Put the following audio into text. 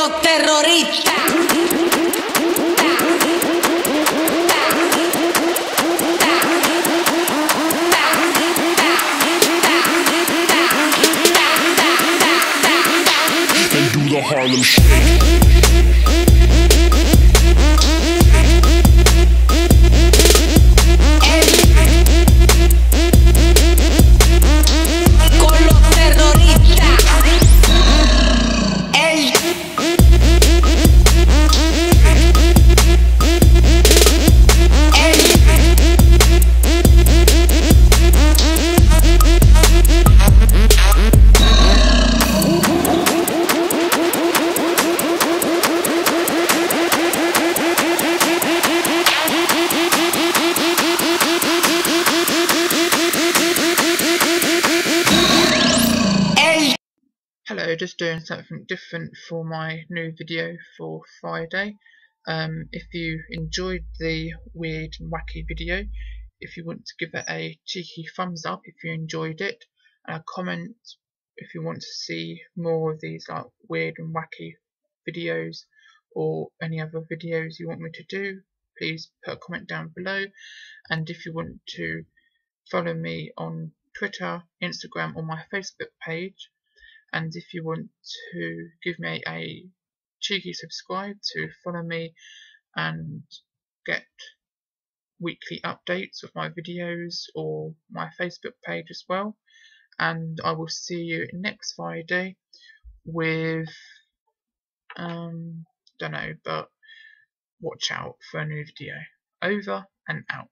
los terroristas. And do the Harlem Shake. Hello, just doing something different for my new video for Friday. If you enjoyed the weird and wacky video, if you want to give it a cheeky thumbs up if you enjoyed it, and a comment if you want to see more of these like weird and wacky videos or any other videos you want me to do, please put a comment down below. And if you want to follow me on Twitter, Instagram or my Facebook page, and if you want to give me a cheeky subscribe to follow me and get weekly updates of my videos or my Facebook page as well. And I will see you next Friday with don't know, but watch out for a new video. Over and out.